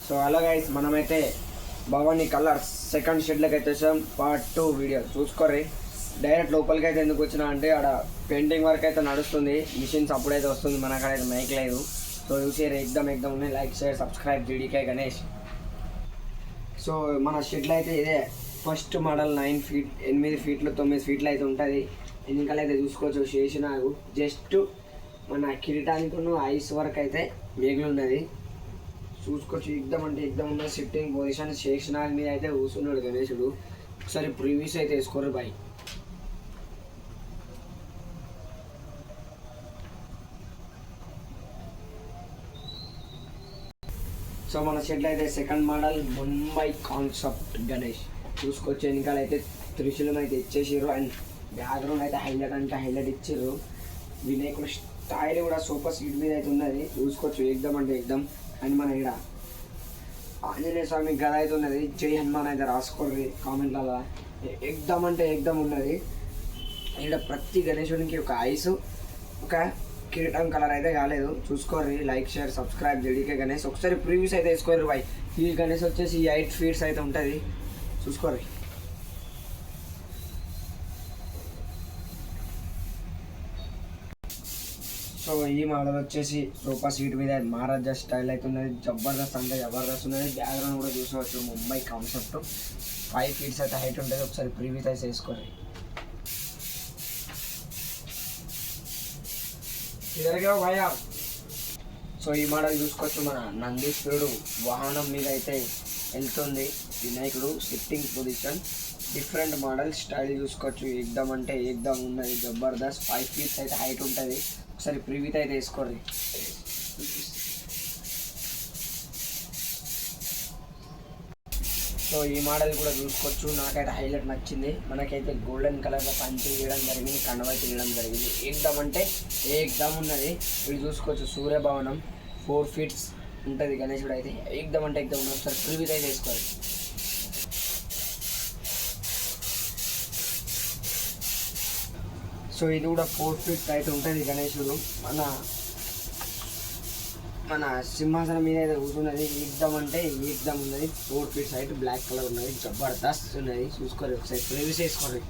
So hello guys, మనమైతే Bhavani colours second షెడ్లోకి అయితే వచ్చాం. Part 2 video చూసుకోర్రి. డైరెక్ట్ లోపలికి అయితే ఎందుకు వచ్చినా అంటే ఆడ పెయింటింగ్ వర్క్ అయితే నడుస్తుంది, మిషన్స్ అప్పుడైతే వస్తుంది, మన అక్కడ అయితే మైక్ లేదు. సో చూసి ఎగ్దమ్ ఉన్నాయి. Like share subscribe GDK Ganesh. So మన షెడ్లో అయితే ఇదే ఫస్ట్ మోడల్ 9 ఫీట్ 8 ఫీట్లు 9 ఫీట్లు అయితే ఉంటుంది. ఎన్నికలు అయితే చూసుకోవచ్చు. చేసిన జస్ట్ మన కిరీటానికి ఐస్ వర్క్ అయితే మిగిలి ఉన్నది చూసుకోవచ్చు. ఎగ్దమ్ ఉన్న సిట్టింగ్ పొజిషన్ శేషనాగ్ మీద అయితే కూర్చున్నాడు గణేశుడు. ఒకసారి ప్రీవియస్ అయితే వేసుకోరు బాయ్. సో మన షెడ్లో అయితే second model Mumbai concept Ganesh చూసుకోవచ్చు. ఎన్నికలు అయితే త్రిశూలం అయితే ఇచ్చేసారు అండ్ బ్యాక్గ్రౌండ్ అయితే హైలైట్ అంటే హైలైట్ ఇచ్చారు. వినాయకుడు స్టైల్ కూడా సూపర్ సీట్ మీద అయితే ఉన్నది చూసుకోవచ్చు. ఎగ్దమ్ అండ్ మన ఇక్కడ ఆంజనేయ స్వామి గద అయితే ఉన్నది. జై హనుమాన్ అయితే రాసుకోండి కామెంట్లలో. ఎగ్దమ్ ఉన్నది. ఇక్కడ ప్రతి గణేశునికి ఒక ఐస్ ఒక కిరీటం కలర్ అయితే కాలేదు చూసుకోర్రి. లైక్ షేర్ సబ్స్క్రైబ్ జడికే గణేష్. ఒకసారి ప్రీవియస్ అయితే వేసుకోర్రి బాయ్. ఈ గణేష్ వచ్చేసి 8 ఫీట్స్ అయితే ఉంటుంది చూసుకోర్రి. సో ఈ మోడల్ వచ్చేసి సోఫా సీట్ మీద మహారాజా స్టైల్ అయితే ఉన్నది. జబర్దస్త్ అంటే జబర్దస్త్ ఉన్నది. బ్యాక్గ్రౌండ్ కూడా చూసుకోవచ్చు. ముంబై కాన్సెప్ట్ 5 ఫీట్స్ అయితే హైట్ ఉంటుంది. ఒకసారి ప్రీవియస్ అయితే వేసుకోండి. ఇదరికే భయ. సో ఈ మోడల్ చూసుకోవచ్చు. మన నందీశ్వరుడు వాహనం మీద అయితే వెళ్తుంది. వినాయకుడు sitting position different model style చూసుకోవచ్చు. ఎగ్దమ్ ఉన్నది. జబర్దస్త్ 5 ఫీట్స్ అయితే హైట్ ఉంటుంది. ఒకసారి ప్రీవియస్ అయితే వేసుకోండి. సో ఈ మోడల్ కూడా చూసుకోవచ్చు. నాకైతే హైలైట్ నచ్చింది. మనకైతే గోల్డెన్ కలర్లో పంచి వేయడం జరిగింది, కండవైతే వేయడం జరిగింది. ఎగ్దమ్ ఉన్నది. ఇది చూసుకోవచ్చు. సూర్యభవనం 4 ఫీట్స్ ఉంటుంది. గణేశుడు అయితే ఎగ్దమ్ ఉన్నది. ఒకసారి ప్రీవియస్ అయితే వేసుకోవాలి. సో ఇది కూడా 4 ఫీట్స్ అయితే ఉంటుంది గణేశుడు. మన సింహాసనం మీద అయితే కూర్చున్నది. ఎగ్దమ్ ఉన్నది. 4 ఫీట్స్ హైట్, బ్లాక్ కలర్ ఉన్నది. జబర్దస్త్ ఉన్నది చూసుకోవాలి. ఒకసారి ప్రీవియస్ వేసుకోండి.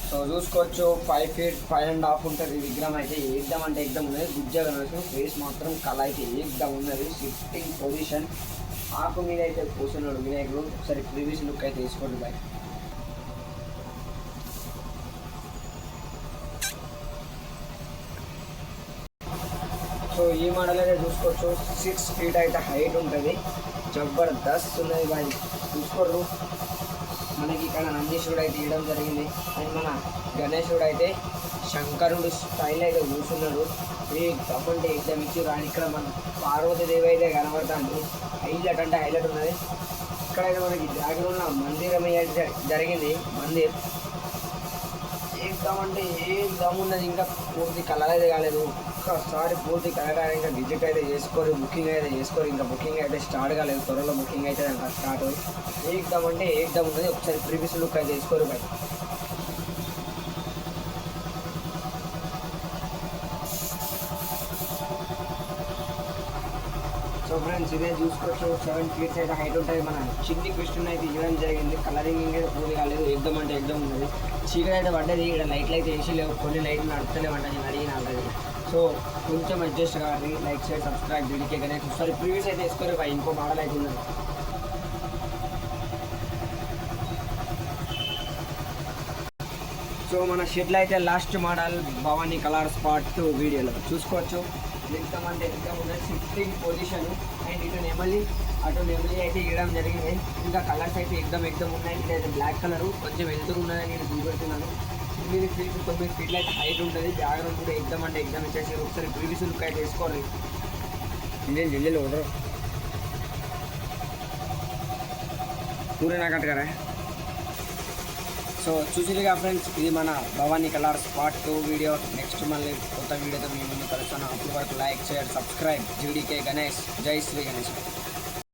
సో చూసుకోవచ్చు. 5 ఫీట్ 5.5 ఉంటుంది విగ్రహం అయితే. ఎగ్దమ్ ఉన్నది. గుజ్జ గణేశుడు ఫేస్ మాత్రం కళ అయితే ఎగ్దమ్ ఉన్నది. సిట్టింగ్ పొజిషన్ ఆకు మీద అయితే కూర్చున్నాడు వినాయకుడు. ఒకసారి ప్రీవియస్ లుక్ అయితే వేసుకోండి బాయ్. సో ఈ మోడల్ అయితే చూసుకోవచ్చు. 6 ఫీట్ అయితే హైట్ ఉంటుంది. జబర్దస్త్ ఉన్నది బాయ్ చూసుకోరు. మనకి ఇక్కడ నందీశ్వరుడు అయితే ఇవ్వడం జరిగింది. అండ్ మన గణేశుడు అయితే శంకరుడు స్టైల్ అయితే కూర్చున్నాడు. ఎగ్దమ్ ఇచ్చి రాని. ఇక్కడ మన పార్వతీదేవి అయితే కనబడుతుంది. హైలైట్ ఉన్నది. ఇక్కడైతే మనకి బ్యాక్గ్రౌండ్లో మందిరం అయితే జరిగింది. మందిర్ ఎగ్దమ్ ఉన్నది. ఇంకా పూర్తి కలర్ అయితే కాలేదు. ఒక్కసారి పూర్తి కలర్ ఇంకా విజిట్ అయితే చేసుకోరు, బుకింగ్ అయితే చేసుకోరు. ఇంకా బుకింగ్ అయితే స్టార్ట్ కాలేదు. త్వరలో బుకింగ్ అయితే స్టార్ట్ ఎగ్దమ్ ఉన్నది. ఒకసారి ప్రీవియస్ లుక్ అయితే వేసుకోరు బాయ్. సో ఫ్రెండ్స్ ఇదే చూసుకోవచ్చు. 7 ఫీట్స్ అయితే హైట్ ఉంటుంది. మన చిన్ని కృష్ణుని అయితే ఇవ్వడం జరిగింది. కలరింగ్ అయితే పూర్తి కాలేదు. ఎగ్దమ్ ఉన్నది. చీకటి అయితే పడ్డది. ఇక్కడ లైట్లు అయితే వేసి లేవు, కొన్ని లైట్లు నడుస్తలేమంట. నేను అడిగిన ఆల్రెడీ. సో కొంచెం అడ్జస్ట్ కావాలి. Like share subscribe GDK Ganesh. ఒకసారి ప్రీవియస్ అయితే వేసుకోరు బాయ్. ఇంకో మోడల్ అయితే ఉన్నది. సో మన షెడ్లో అయితే last model Bhavani colours part 2 వీడియోలో చూసుకోవచ్చు. ఎగ్దమ్ ఉన్నది. సిట్టింగ్ పొజిషన్ అండ్ అటు నెమలి అయితే ఇవ్వడం జరిగింది. ఇంకా కలర్స్ అయితే ఎగ్దమ్ ఉన్నాయి. ఇదైతే బ్లాక్ కలరు కొంచెం వెళ్తున్నదని నేను చూపెడుతున్నాను. 8 ఫీట్ 9 ఫీట్లు అయితే హైట్ ఉంటుంది. బ్యాక్గ్రౌండ్ కూడా ఎగ్దమ్ ఇచ్చేసి. ఒకసారి ప్రీవియస్ లుక్ అయితే వేసుకోవాలి. జిల్లు ఓడరు పూరే నాకట్ కదా. సో చూసిగా ఫ్రెండ్స్, ఇది మన Bhavani colours part 2 video. Next మళ్ళీ కొత్త వీడియోతో మీ ముందు కలుస్తాను. అప్పటి వరకు like share subscribe GDK Ganesh. జై శ్రీ గణేష్.